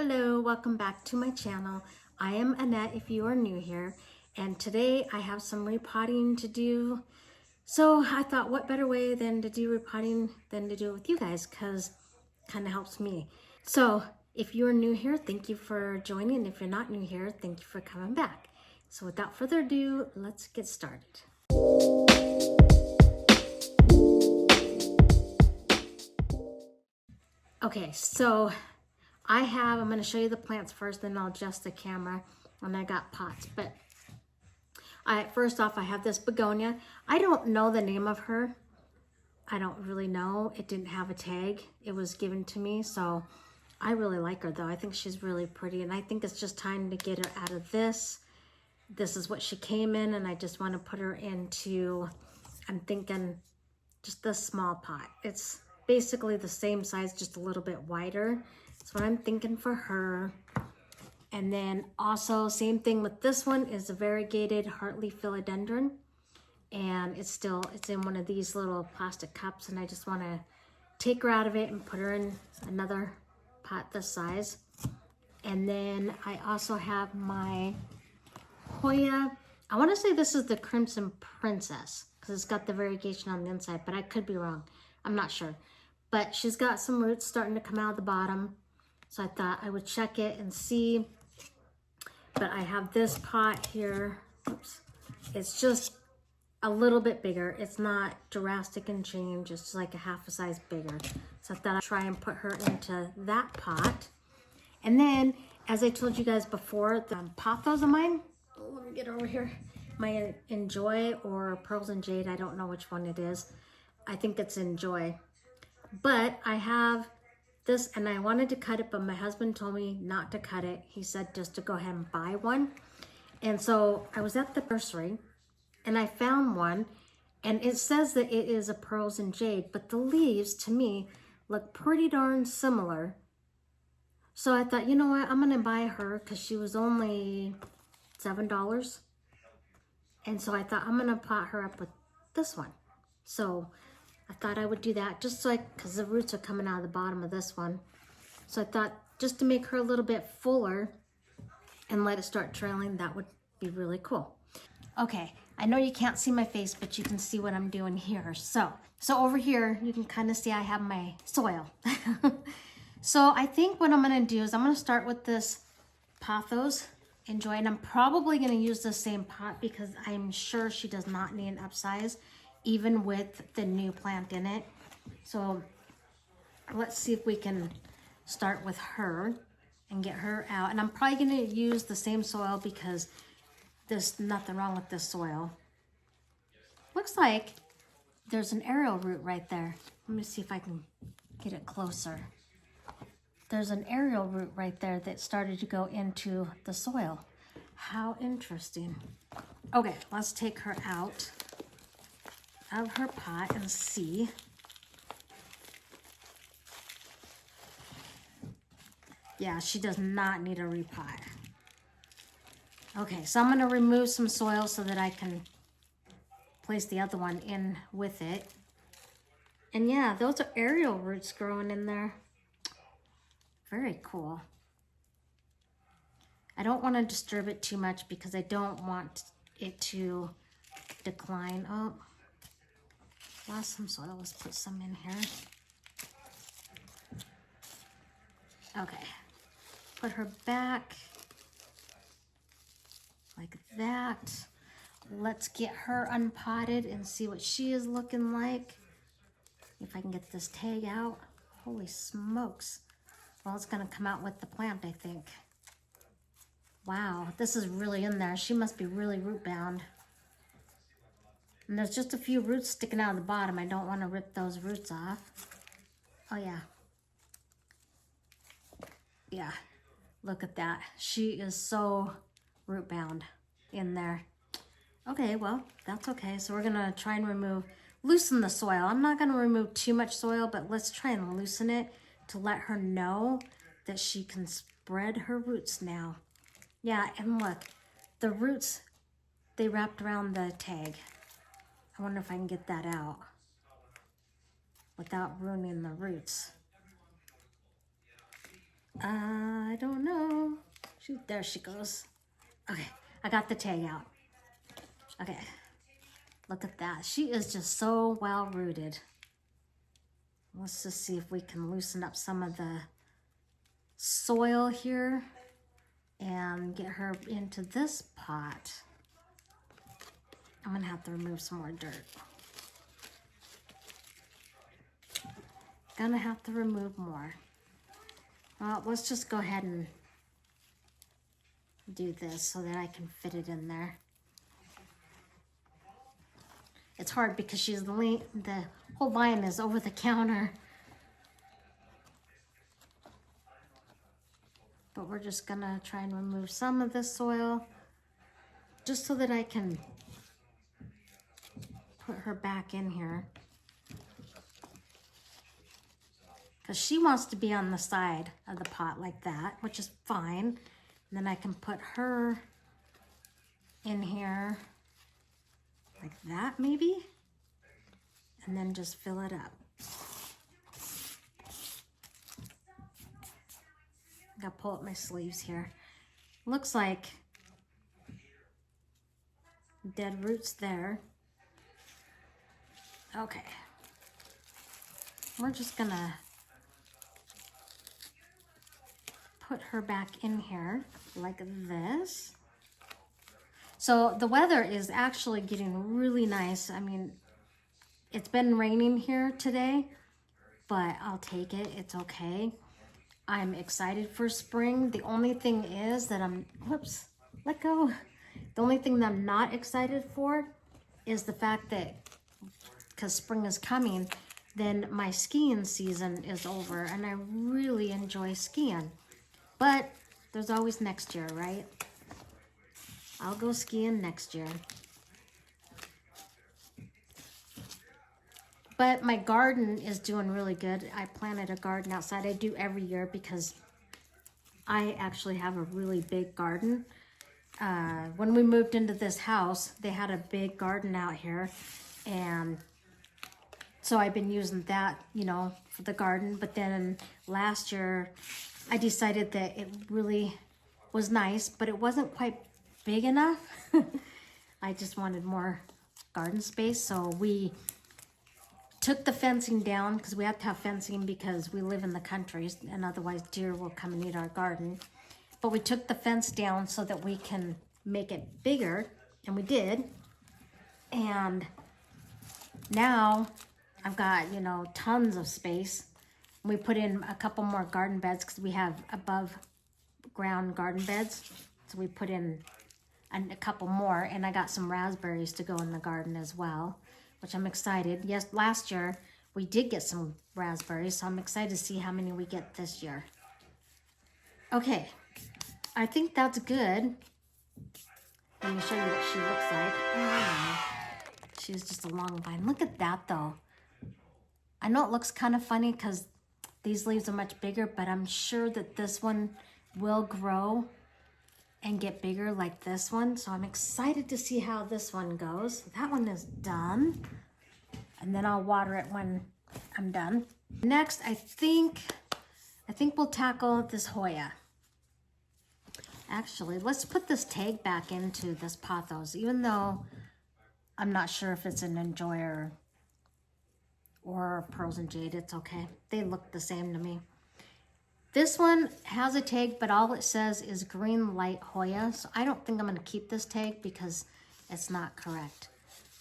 Hello, welcome back to my channel. I am Annette if you are new here, and today I have some repotting to do. So I thought what better way than to do repotting than to do it with you guys, because it kind of helps me. So if you're new here, thank you for joining. If you're not new here, thank you for coming back. So without further ado, let's get started. Okay, so I'm going to show you the plants first, then I'll adjust the camera, and I got pots. But first off, I have this begonia. I don't know the name of her. I don't really know. It didn't have a tag. It was given to me, so I really like her though. I think she's really pretty, and I think it's just time to get her out of this. This is what she came in, and I just want to put her into, I'm thinking, just this small pot. It's basically the same size, just a little bit wider. That's what I'm thinking for her. And then also same thing with this one is a variegated heartleaf philodendron. And it's in one of these little plastic cups, and I just want to take her out of it and put her in another pot this size. And then I also have my Hoya. I want to say this is the Crimson Princess because it's got the variegation on the inside, but I could be wrong. I'm not sure. But she's got some roots starting to come out of the bottom. So I thought I would check it and see. But I have this pot here. Oops. It's just a little bit bigger. It's not drastic in change. It's like a half a size bigger. So I thought I'd try and put her into that pot. And then, as I told you guys before, the pothos of mine, let me get over here. My Enjoy or Pearls and Jade, I don't know which one it is. I think it's Enjoy. But I have this, and I wanted to cut it, but my husband told me not to cut it. He said just to go ahead and buy one. And so I was at the nursery, and I found one, and it says that it is a Pearls and Jade, but the leaves, to me, look pretty darn similar. So I thought, you know what, I'm going to buy her because she was only $7. And so I thought I'm going to pot her up with this one. So I thought I would do that just because the roots are coming out of the bottom of this one. So I thought just to make her a little bit fuller and let it start trailing, that would be really cool. Okay, I know you can't see my face, but you can see what I'm doing here. So over here, you can kind of see I have my soil. So I think what I'm going to do is I'm going to start with this Pothos Enjoy, and I'm probably going to use the same pot because I'm sure she does not need an upsize, even with the new plant in it. So let's see if we can start with her and get her out. And I'm probably going to use the same soil because there's nothing wrong with this soil. Looks like there's an aerial root right there. Let me see if I can get it closer. There's an aerial root right there that started to go into the soil. How interesting. Okay, let's take her out of her pot and see. Yeah, she does not need a repot. Okay, so I'm going to remove some soil so that I can place the other one in with it. And yeah, those are aerial roots growing in there. Very cool. I don't want to disturb it too much because I don't want it to decline. Oh, lost some soil. Let's put some in here. Okay, put her back like that. Let's get her unpotted and see what she is looking like. If I can get this tag out. Holy smokes. Well, it's going to come out with the plant, I think. Wow, this is really in there. She must be really root bound. And there's just a few roots sticking out of the bottom. I don't want to rip those roots off. Oh, yeah. Yeah, look at that. She is so root bound in there. Okay, well, that's okay. So we're going to try and loosen the soil. I'm not going to remove too much soil, but let's try and loosen it to let her know that she can spread her roots now. Yeah, and look, the roots, they wrapped around the tag. I wonder if I can get that out without ruining the roots. I don't know. Shoot, there she goes. Okay, I got the tag out. Okay, look at that. She is just so well rooted. Let's just see if we can loosen up some of the soil here and get her into this pot. I'm gonna have to remove some more dirt. Gonna have to remove more. Well, let's just go ahead and do this so that I can fit it in there. It's hard because the whole vine is over the counter. But we're just gonna try and remove some of this soil just so that I can put her back in here. Because she wants to be on the side of the pot like that, which is fine. And then I can put her in here like that maybe. And then just fill it up. I gotta pull up my sleeves here. Looks like dead roots there. Okay. We're just gonna put her back in here like this. So the weather is actually getting really nice. I mean, it's been raining here today, but I'll take it. It's okay. I'm excited for spring. The only thing is that whoops, let go. The only thing that I'm not excited for is the fact that because spring is coming, then my skiing season is over and I really enjoy skiing. But there's always next year, right? I'll go skiing next year. But my garden is doing really good. I planted a garden outside. I do every year because I actually have a really big garden. When we moved into this house, they had a big garden out here. And so I've been using that, you know, for the garden. But then last year, I decided that it really was nice, but it wasn't quite big enough. I just wanted more garden space. So we took the fencing down because we have to have fencing because we live in the country and otherwise deer will come and eat our garden. But we took the fence down so that we can make it bigger, and we did. And now I've got, you know, tons of space. We put in a couple more garden beds because we have above ground garden beds. So we put in a couple more, and I got some raspberries to go in the garden as well, which I'm excited. Yes, last year we did get some raspberries, so I'm excited to see how many we get this year. Okay, I think that's good. Let me show you what she looks like. Oh, she's just a long vine. Look at that though. I know it looks kind of funny because these leaves are much bigger, but I'm sure that this one will grow and get bigger like this one. So I'm excited to see how this one goes. That one is done. And then I'll water it when I'm done. Next, I think we'll tackle this Hoya. Actually, let's put this tag back into this pothos, even though I'm not sure if it's an enjoyer or pearls and jade. It's okay. They look the same to me. This one has a tag, but all it says is green light Hoya. So I don't think I'm going to keep this tag because it's not correct.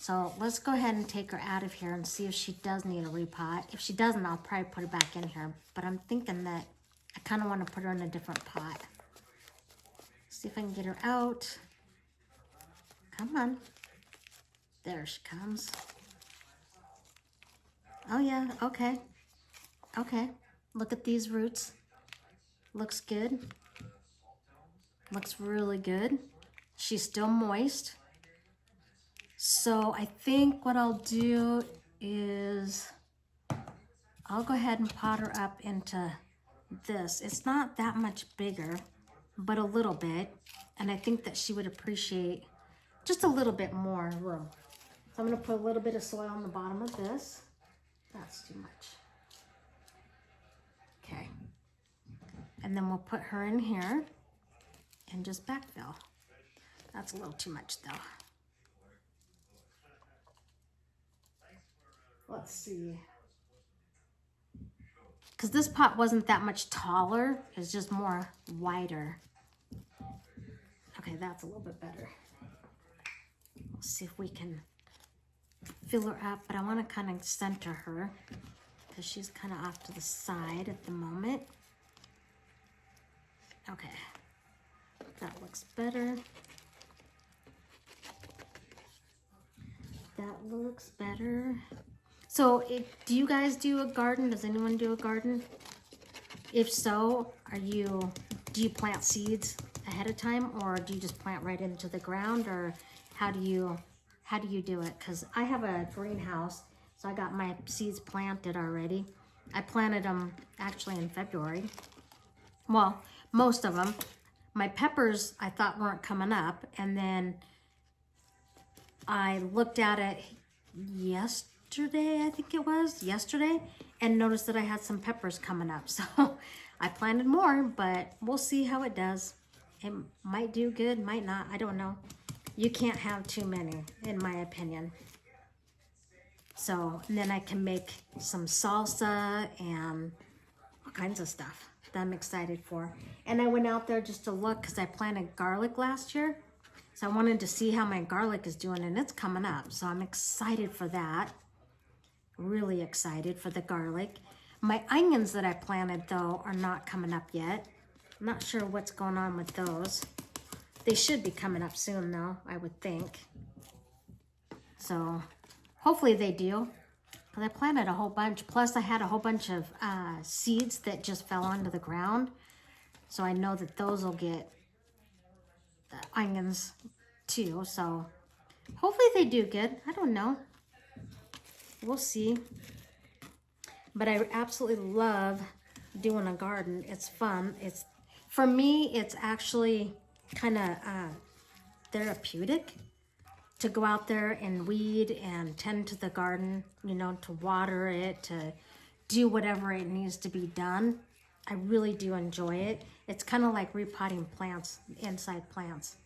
So let's go ahead and take her out of here and see if she does need a repot. If she doesn't, I'll probably put her back in here. But I'm thinking that I kind of want to put her in a different pot. See if I can get her out. Come on. There she comes. Oh yeah, okay. Okay, look at these roots. Looks good. Looks really good. She's still moist. So I think what I'll do is I'll go ahead and pot her up into this. It's not that much bigger, but a little bit. And I think that she would appreciate just a little bit more room. So I'm gonna put a little bit of soil on the bottom of this. That's too much. Okay. And then we'll put her in here and just backfill. That's a little too much though. Let's see. Because this pot wasn't that much taller. It's just more wider. Okay, that's a little bit better. Let's see if we can fill her up. But I want to kind of center her because she's kind of off to the side at the moment. Okay, that looks better. That looks better. So, do you guys do a garden? Does anyone do a garden? If so, do you plant seeds ahead of time, or do you just plant right into the ground, or how do you do it? Because I have a greenhouse, so I got my seeds planted already. I planted them actually in February. Well, most of them. My peppers I thought weren't coming up, and then I looked at it yesterday, I think it was, and noticed that I had some peppers coming up. So I planted more, but we'll see how it does. It might do good, might not, I don't know. You can't have too many, in my opinion. So, and then I can make some salsa and all kinds of stuff that I'm excited for. And I went out there just to look because I planted garlic last year. So I wanted to see how my garlic is doing, and it's coming up. So I'm excited for that. Really excited for the garlic. My onions that I planted, though, are not coming up yet. I'm not sure what's going on with those. They should be coming up soon, though, I would think. So hopefully they do. Because I planted a whole bunch. Plus, I had a whole bunch of seeds that just fell onto the ground. So I know that those will get onions too. So hopefully they do good. I don't know. We'll see. But I absolutely love doing a garden. It's fun. It's, for me, it's actually kind of therapeutic to go out there and weed and tend to the garden, you know, to water it, to do whatever it needs to be done. I really do enjoy it. It's kind of like repotting plants, inside plants,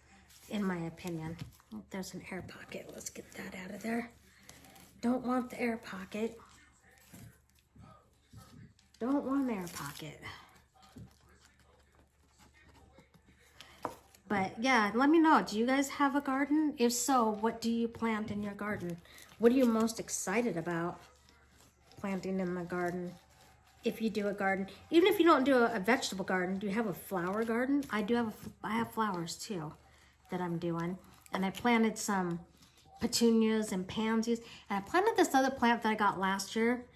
in my opinion. Oh, there's an air pocket. Let's get that out of there. Don't want the air pocket. Don't want the air pocket. But yeah, let me know. Do you guys have a garden? If so, what do you plant in your garden? What are you most excited about planting in the garden? If you do a garden, even if you don't do a vegetable garden, do you have a flower garden? I have flowers too that I'm doing. And I planted some petunias and pansies. And I planted this other plant that I got last year,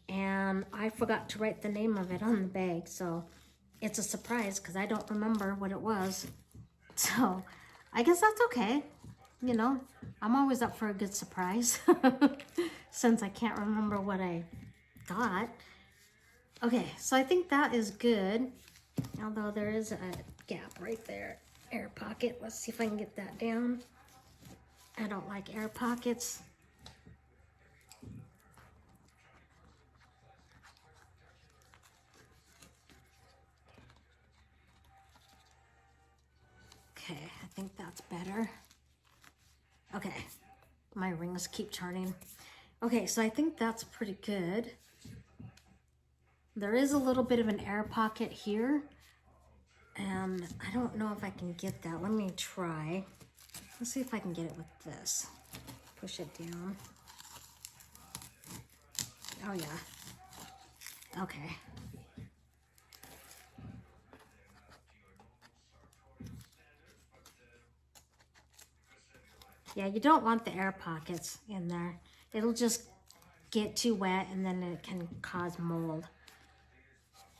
and I forgot to write the name of it on the bag. So it's a surprise because I don't remember what it was. So I guess that's okay. You know, I'm always up for a good surprise since I can't remember what I got. Okay, so I think that is good. Although there is a gap right there. Air pocket. Let's see if I can get that down. I don't like air pockets. Okay, I think that's better. Okay, my rings keep turning. Okay, so I think that's pretty good. There is a little bit of an air pocket here, and I don't know if I can get that. Let me try. Let's see if I can get it with this. Push it down. Oh yeah. Okay. Yeah, you don't want the air pockets in there. It'll just get too wet and then it can cause mold.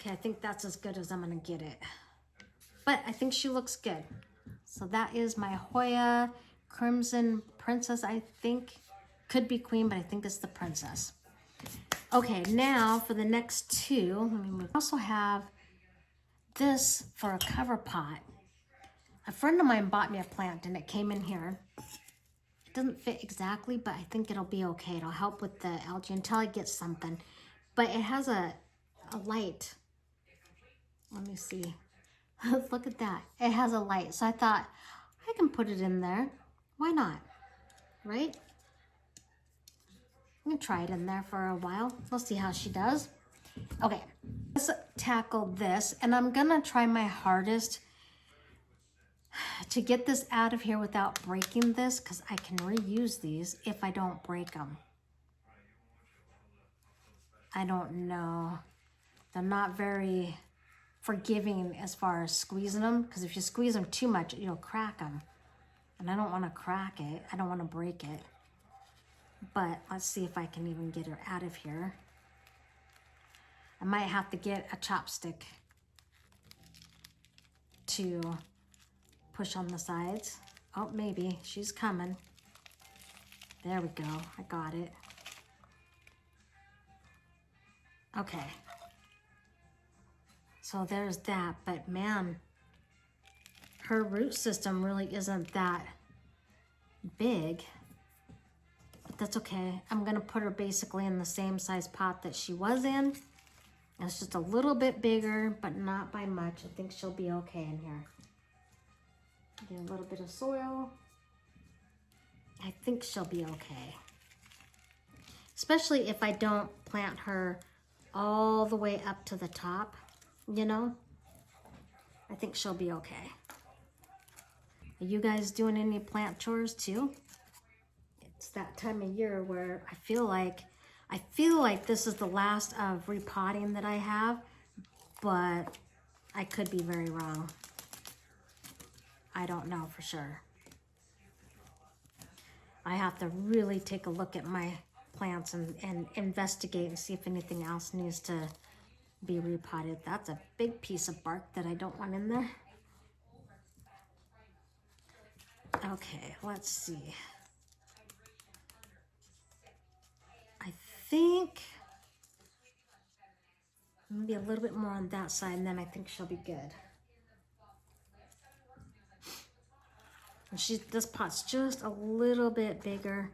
Okay, I think that's as good as I'm gonna get it. But I think she looks good. So that is my Hoya Crimson Princess, I think. Could be Queen, but I think it's the Princess. Okay, now for the next two, let me move. I also have this for a cover pot. A friend of mine bought me a plant and it came in here. It doesn't fit exactly, but I think it'll be okay. It'll help with the algae until I get something. But it has a light Let me see. Look at that. It has a light. So I thought I can put it in there. Why not? Right? I'm gonna try it in there for a while. We'll see how she does. Okay, let's tackle this. And I'm gonna try my hardest to get this out of here without breaking this, because I can reuse these if I don't break them. I don't know. They're not very forgiving as far as squeezing them, because if you squeeze them too much, you'll crack them. And I don't want to crack it. I don't want to break it. But let's see if I can even get her out of here. I might have to get a chopstick to push on the sides. Oh, maybe. She's coming. There we go. I got it. Okay. So there's that. But man, her root system really isn't that big. But that's okay. I'm going to put her basically in the same size pot that she was in. It's just a little bit bigger, but not by much. I think she'll be okay in here. Get a little bit of soil. I think she'll be okay. Especially if I don't plant her all the way up to the top, you know? I think she'll be okay. Are you guys doing any plant chores too? It's that time of year where I feel like this is the last of repotting that I have, but I could be very wrong. I don't know for sure. I have to really take a look at my plants and investigate and see if anything else needs to be repotted. That's a big piece of bark that I don't want in there. Okay, let's see. I think maybe a little bit more on that side, and then I think she'll be good. And this pot's just a little bit bigger,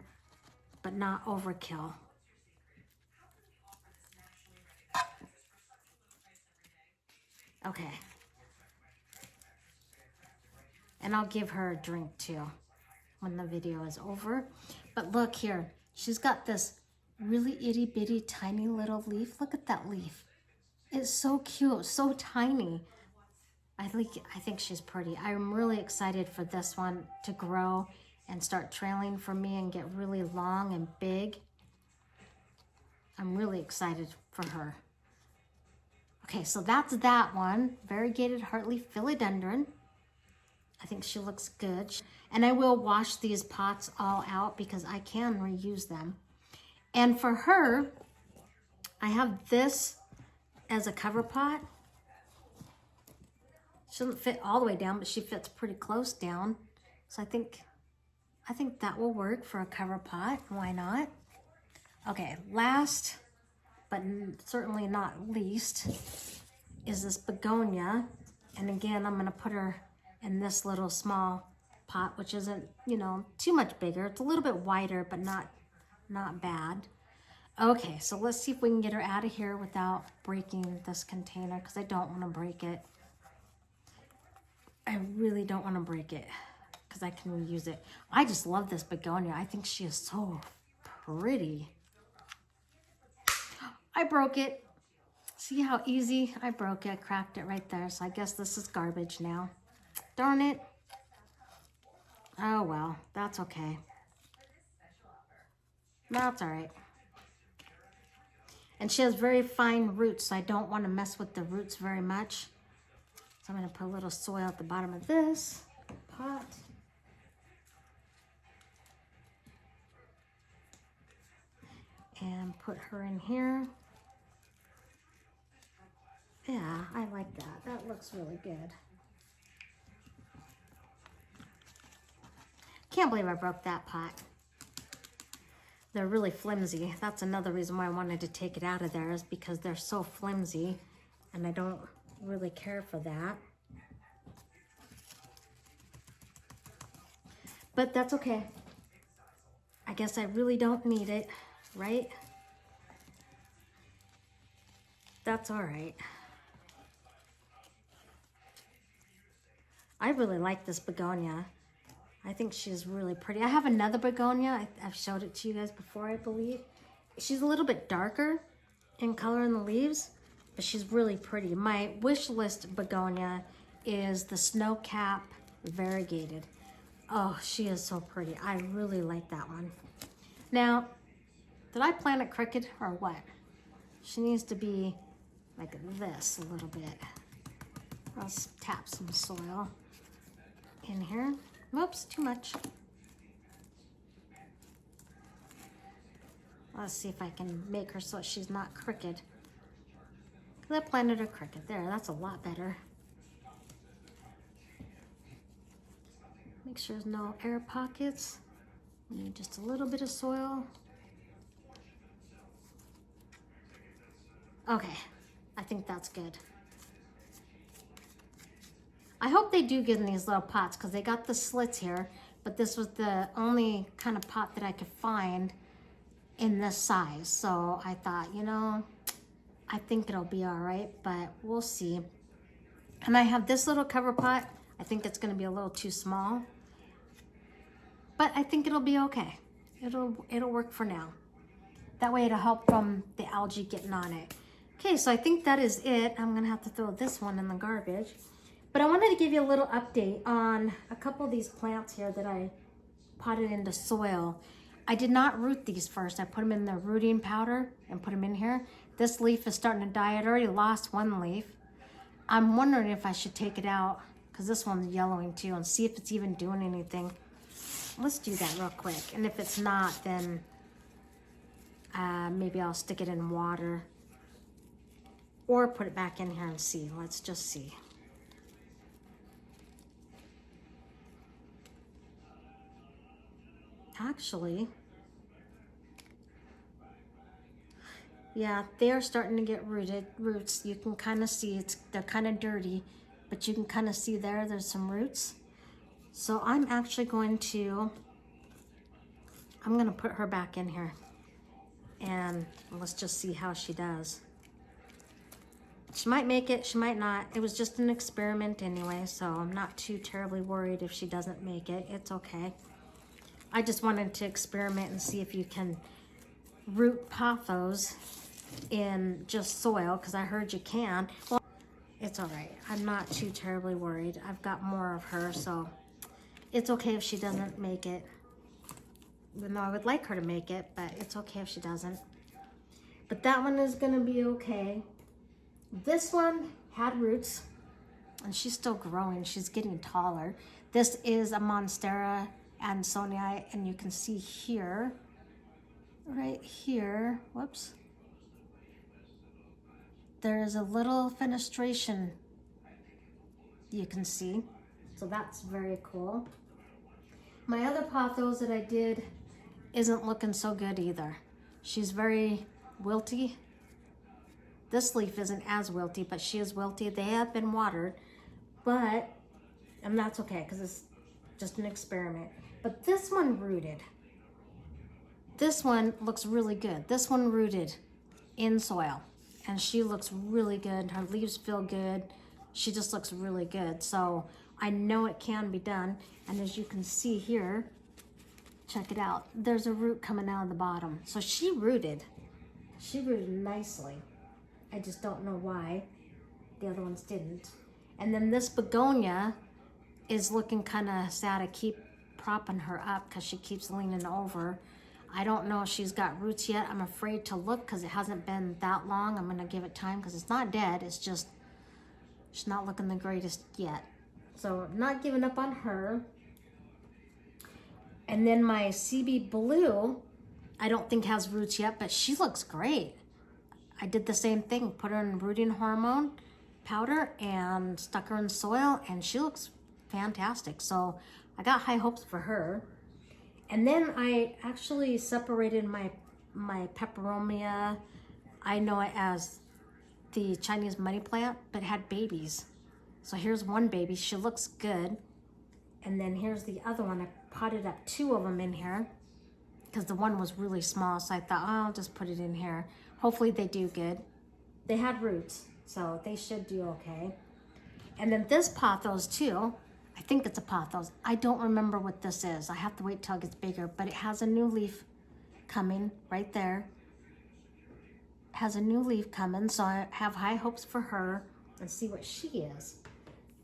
but not overkill. Okay. And I'll give her a drink too when the video is over. But look here, she's got this really itty bitty tiny little leaf. Look at that leaf. It's so cute, so tiny. I think she's pretty. I'm really excited for this one to grow and start trailing for me and get really long and big. I'm really excited for her. Okay, so that's that one. Variegated heartleaf philodendron. I think she looks good. And I will wash these pots all out because I can reuse them. And for her, I have this as a cover pot. She doesn't fit all the way down, but she fits pretty close down. So I think that will work for a cover pot. Why not? Okay, last but certainly not least is this begonia. And again, I'm gonna put her in this little small pot, which isn't, you know, too much bigger. It's a little bit wider, but not bad. Okay, so let's see if we can get her out of here without breaking this container, because I don't want to break it. I really don't want to break it because I can reuse it. I just love this begonia. I think she is so pretty. I broke it. See how easy I broke it? I cracked it right there. So I guess this is garbage now. Darn it. Oh well, that's okay. That's all right. And she has very fine roots, so I don't want to mess with the roots very much. So I'm going to put a little soil at the bottom of this pot. And put her in here. Yeah, I like that. That looks really good. Can't believe I broke that pot. They're really flimsy. That's another reason why I wanted to take it out of there, is because they're so flimsy and I don't really care for that. But that's okay. I guess I really don't need it, right? That's all right. I really like this begonia. I think she's really pretty. I have another begonia. I've showed it to you guys before, I believe. She's a little bit darker in color in the leaves, but she's really pretty. My wish list begonia is the snow cap variegated. Oh, she is so pretty. I really like that one. Now, did I plant it crooked or what? She needs to be like this a little bit. Let's tap some soil in here. Whoops, too much. Let's see if I can make her so she's not crooked. Because I planted her crooked. There, that's a lot better. Make sure there's no air pockets. We need just a little bit of soil. Okay, I think that's good. I hope they do get in these little pots because they got the slits here, but this was the only kind of pot that I could find in this size. So I thought, you know, I think it'll be all right, but we'll see. And I have this little cover pot. I think it's gonna be a little too small, but I think it'll be okay. It'll work for now. That way it'll help from the algae getting on it. Okay, so I think that is it. I'm gonna have to throw this one in the garbage. But I wanted to give you a little update on a couple of these plants here that I potted into soil. I did not root these first. I put them in the rooting powder and put them in here. This leaf is starting to die. I'd already lost one leaf. I'm wondering if I should take it out because this one's yellowing too and see if it's even doing anything. Let's do that real quick. And if it's not, then maybe I'll stick it in water or put it back in here and see. Let's just see. Actually, yeah, they're starting to get roots. You can kind of see they're kind of dirty, but you can kind of see there's some roots. So I'm actually going to put her back in here and let's just see how she does. She might make it, she might not. It was just an experiment anyway, so I'm not too terribly worried if she doesn't make it. It's okay. I just wanted to experiment and see if you can root pothos in just soil, because I heard you can. Well, it's all right. I'm not too terribly worried. I've got more of her, so it's okay if she doesn't make it. Even though I would like her to make it, but it's okay if she doesn't. But that one is gonna be okay. This one had roots, and she's still growing. She's getting taller. This is a Monstera Ansonii, and you can see here, right here, whoops, there is a little fenestration you can see, so that's very cool. My other pothos that I did isn't looking so good either. She's very wilty. This leaf isn't as wilty, but she is wilty. They have been watered, but, and that's okay because it's just an experiment. But this one rooted. This one looks really good. This one rooted in soil, and she looks really good. Her leaves feel good. She just looks really good. So I know it can be done. And as you can see here, check it out. There's a root coming out of the bottom. So she rooted. She rooted nicely. I just don't know why the other ones didn't. And then this begonia is looking kind of sad. I keep propping her up because she keeps leaning over. I don't know if she's got roots yet. I'm afraid to look because it hasn't been that long. I'm going to give it time because it's not dead. It's just, she's not looking the greatest yet. So I'm not giving up on her. And then my CB Blue, I don't think has roots yet, but she looks great. I did the same thing, put her in rooting hormone powder and stuck her in soil, and she looks fantastic. So I got high hopes for her. And then I actually separated my peperomia. I know it as the Chinese money plant, but it had babies. So here's one baby, she looks good. And then here's the other one. I potted up 2 of them in here because the one was really small. So I thought, oh, I'll just put it in here. Hopefully they do good. They had roots, so they should do okay. And then this pothos too, I think it's a pothos. I don't remember what this is. I have to wait till it gets bigger, but it has a new leaf coming right there. Has a new leaf coming, so I have high hopes for her and see what she is.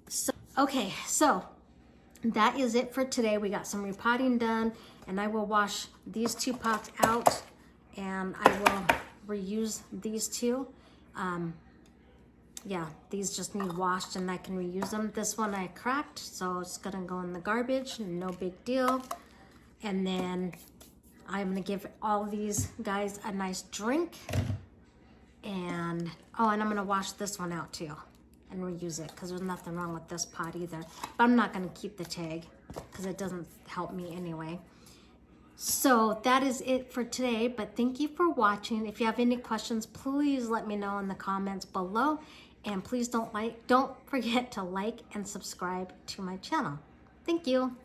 So, okay, so that is it for today. We got some repotting done, and I will wash these 2 pots out, and I will reuse these 2. Yeah, these just need washed and I can reuse them. This one I cracked, so it's gonna go in the garbage, no big deal. And then I'm gonna give all these guys a nice drink. And, oh, and I'm gonna wash this one out too and reuse it because there's nothing wrong with this pot either. But I'm not gonna keep the tag because it doesn't help me anyway. So that is it for today, but thank you for watching. If you have any questions, please let me know in the comments below. And please don't forget to like and subscribe to my channel. Thank you.